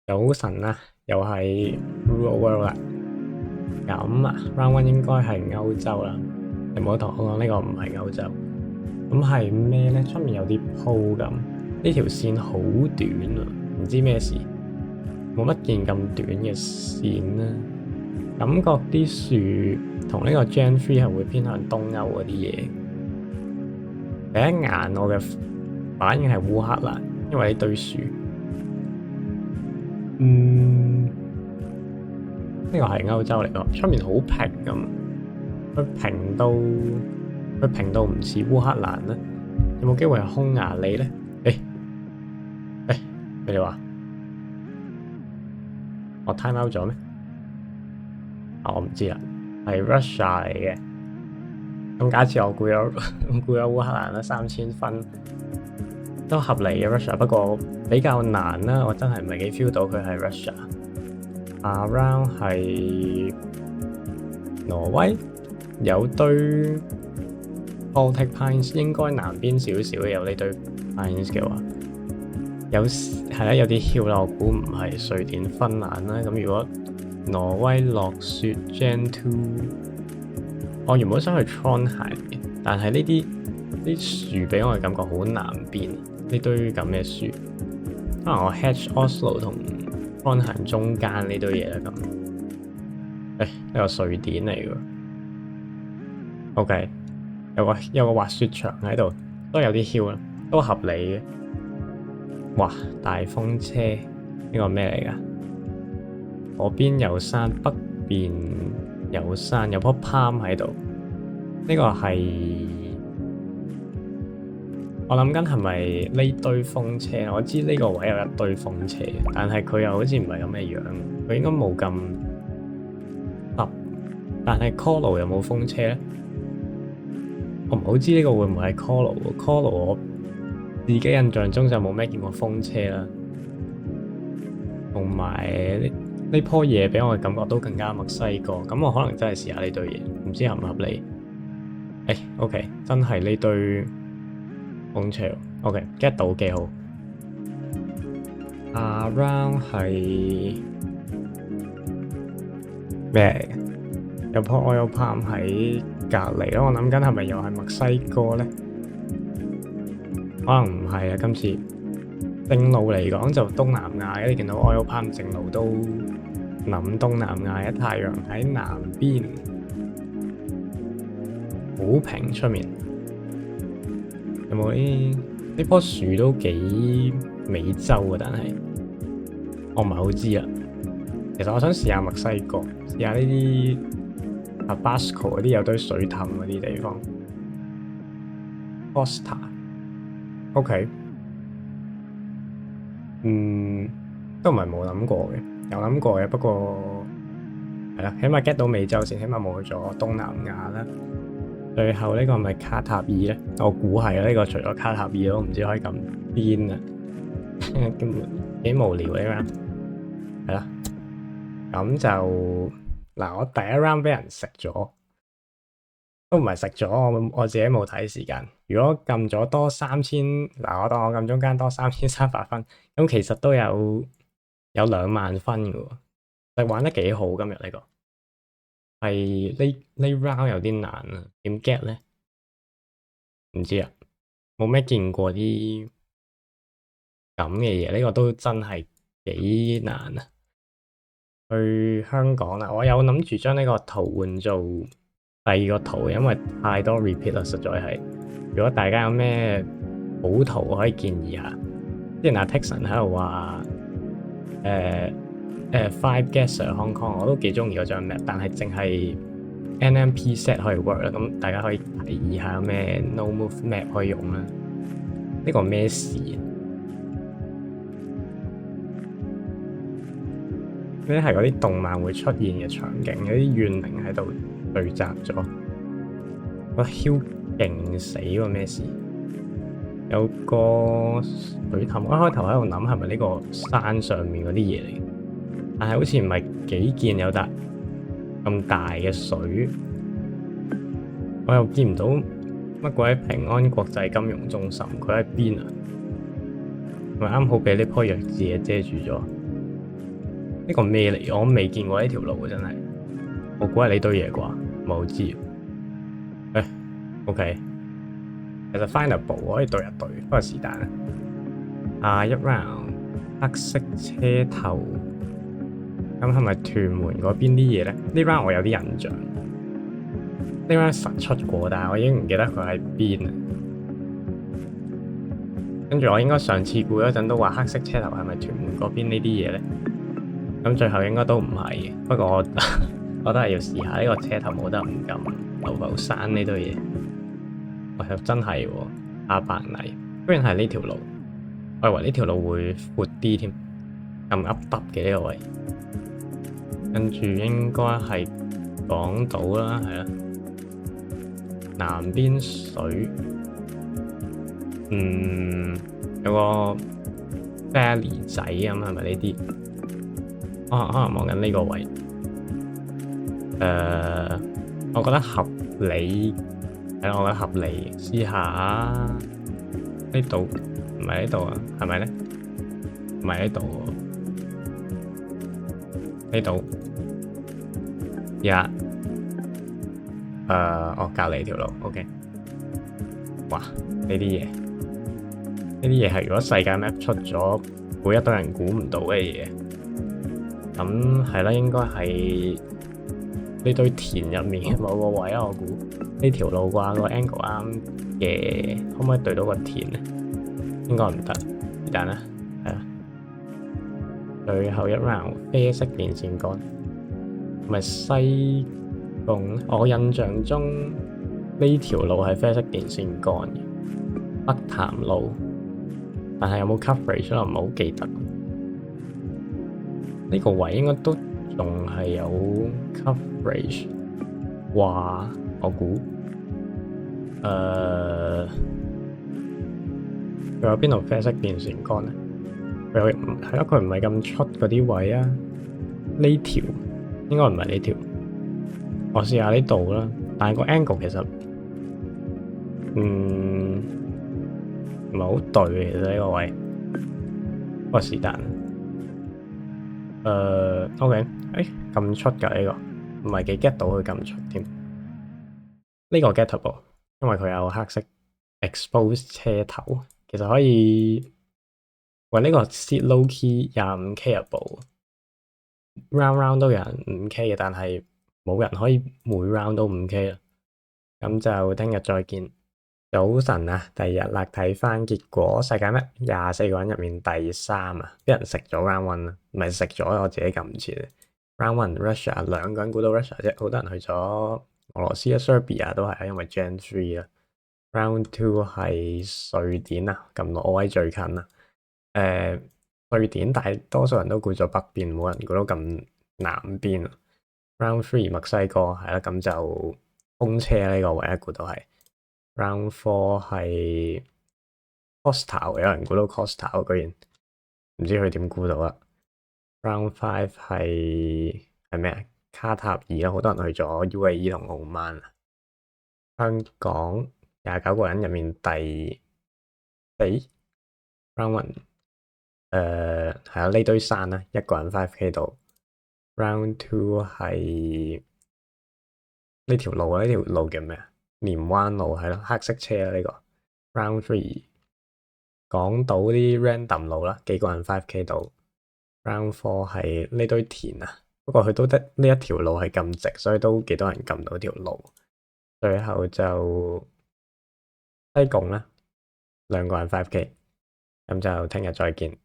有神啦，又係 Real World 啦。咁啊，Round One 應該係歐洲啦。你唔好同我講呢個唔係歐洲。咁係咩咧？出面有啲鋪咁，呢條線好短啊，唔知咩事，冇乜見咁短嘅線啦。感覺啲樹同呢個 Gen 3係會偏向東歐嗰啲嘢。第一眼我嘅反應係烏克蘭，因為呢堆樹。呢個係歐洲嚟㗎，出面好平咁，佢平到唔似烏克蘭咧。有冇機會係匈牙利咧？你哋話我 time out 咗咩？我唔知啦，係 Russia 嚟嘅。咁假設我估咗烏克蘭啦，3000分都合理嘅 Russia，不過比較難啦，我真係唔係幾 feel 到佢係 Russia。Around 係挪威，有堆 Baltic Pines， 應該南邊少少嘅有呢堆 Pines 嘅話，係啦，有啲 hill 啦，我估唔係瑞典、芬蘭啦。咁如果挪威落雪 Gen 2，我原本想去 Trondheim 嘅，但係呢啲樹俾我嘅感覺好南邊，呢堆咁嘅樹，可能我 Hedge Oslo 同 Trondheim 中間呢堆嘢啦咁。呢個瑞典嚟嘅 ，OK， 有個滑雪場喺度，都有啲 hill 啦，都合理嘅。哇！大風車呢個咩嚟㗎？嗰邊有山，北邊有山，有棵 palm 喺度。呢個係我諗緊係咪呢堆風車？我知呢個位有一堆風車，但係佢又好似唔係咁嘅樣，佢應該冇咁凸。但係 Colo 有冇風車咧？我唔好知呢個會唔會係 Colo。Colo 我自己印象中就冇咩見過風車啦，同埋呢棵嘢俾我嘅感覺都更加墨西哥，咁我可能真係試下呢堆嘢，唔知合唔合理？OK， 真係呢堆風車 ，OK，get 到幾好。Around 係咩嚟嘅？有棵 oil palm 喺隔離咯，我諗緊係咪又係墨西哥咧？可能唔係啊，今次正路嚟講就東南亞，你見到 oil palm 正路都諗東南亞，一太陽喺南邊，好平出面。有冇呢棵樹都幾美洲啊？但係我唔係好知啊。其實我想試下墨西哥，試下呢啲 Tabasco 嗰啲有堆水凼嗰啲地方。Costa。OK， 都唔係冇諗過嘅，有諗過嘅，不過係啦，起碼 get 到美洲先，起碼冇去咗東南亞啦。最後呢個係咪卡塔爾咧？我估係啊，呢個除咗卡塔爾都唔知可以咁癲啊，幾無聊嘅 round。係啦，咁就嗱，我第一 round 俾人食咗。都唔係食咗，我自己冇睇時間。如果撳咗多3000，嗱，我當我撳中間多3300分，咁其實都有20000分嘅喎。就玩得幾好今日呢個，係呢 round 有啲難啊，點 get 咧？唔知啊，冇咩見過啲咁嘅嘢，呢個都真係幾難啊。去香港啦，我有諗住將呢個圖換做第二個圖，因為太多 repeat 啦，實在係。如果大家有咩好圖可以建議下，之前阿 Texan 喺度話Five Guesser Hong Kong， 我都幾中意嗰張 map， 但係淨係 NMP set 可以 work 啦。咁大家可以提議下有咩 no move map 可以用啦。呢個咩事啊？呢啲係嗰啲動漫會出現嘅場景，有啲怨靈喺度聚集咗。個 hill 勁死喎，咩事？有個水凼，我一開頭喺度諗係咪呢個山上面嗰啲嘢嚟，但係好似唔係幾見有笪咁大嘅水。我又見唔到乜鬼平安國際金融中心，佢喺邊啊？咪啱好俾呢棵弱智嘢遮住咗。呢個咩嚟？我未見過呢條路真係。我估係呢堆嘢啩，唔係好知。OK， 其實 findable 可以對一對，不過是但啦。下一 round 黑色車頭，咁係咪屯門嗰邊啲嘢咧？呢 round 我有啲印象，呢 round 實出過，但係我已經唔記得佢喺邊啦。跟住我應該上次估嗰陣都話黑色車頭係咪屯門嗰邊呢啲嘢咧？咁最後應該都唔係嘅，不過我都係要試下呢個車頭冇得唔撳流浮山呢堆嘢。我又真係喎，阿白泥居然係呢條路，我以為呢條路會闊啲添，咁噏耷嘅呢個位。跟住應該係港島啦，係啦，南邊水，有個 valley 仔咁係咪呢啲？可能望緊呢個位，我覺得合理，係咯，我覺得合理。試下呢度，唔係呢度啊，係咪咧？唔係呢度喎，呢度呀，隔離條路 ，OK。哇，呢啲嘢係如果世界 map 出咗，會一堆人估唔到嘅嘢。咁係啦，應該係呢堆田入面嘅某個位啊，我估呢條路啩，個 angle 啱嘅，可唔可以對到個田咧？應該唔得，是但啦，係啦。最後一 round 啡色電線桿，咪西貢？我印象中呢條路係啡色電線桿嘅，北潭路，但係有冇 coverage 我唔係好記得。呢個位應該都仲係有 coverage，話我估，佢有邊度啡色電線桿咧？佢係咯，佢唔係咁出嗰啲位啊。呢條應該唔係呢條，我試下呢度啦。但係個 angle 其實唔係好對，其實呢個位，不過是但。OK，咁出㗎呢個，唔係幾 get 到佢咁出添。呢個 gettable，因為佢有黑色 expose 車頭，其實可以喂呢個 seat low key 25K round 都有人5K 嘅，但係冇人可以每 round 都5K 啦。咁就聽日再見。早晨啊，第二日啦，睇翻結果，世界咩24個人入面第3啊，啲人食咗 round 1啊，唔係食咗，我自己撳唔切。round 1 Russia 2個人估到 Russia 啫，好多人去咗俄羅斯啊 Serbia 都係因為 Gen 3啦。round 2係瑞典啊，撳挪威最近啊。瑞典大多數人都估咗北邊，冇人估到咁南邊。round 3墨西哥係啦，咁就風車呢個唯一估到係。round 4係 Costa， 有人估到 Costa， 居然唔知佢點估到啦。round 5係咩啊？卡塔爾啦，好多人去咗 UAE 同澳曼。香港29個人入面第4 round 1，係啊，呢堆山啦，一個人 5K 度。round 2係呢條路啊，呢條路叫咩啊？蓮灣路係咯，黑色車呢個。round 3港島啲 random 路啦，幾個人 5K 度。round 4係呢堆田啊，不過佢都得呢一條路係咁直，所以都幾多人撳到條路。最後就西貢啦，2個人 5K，咁就聽日再見。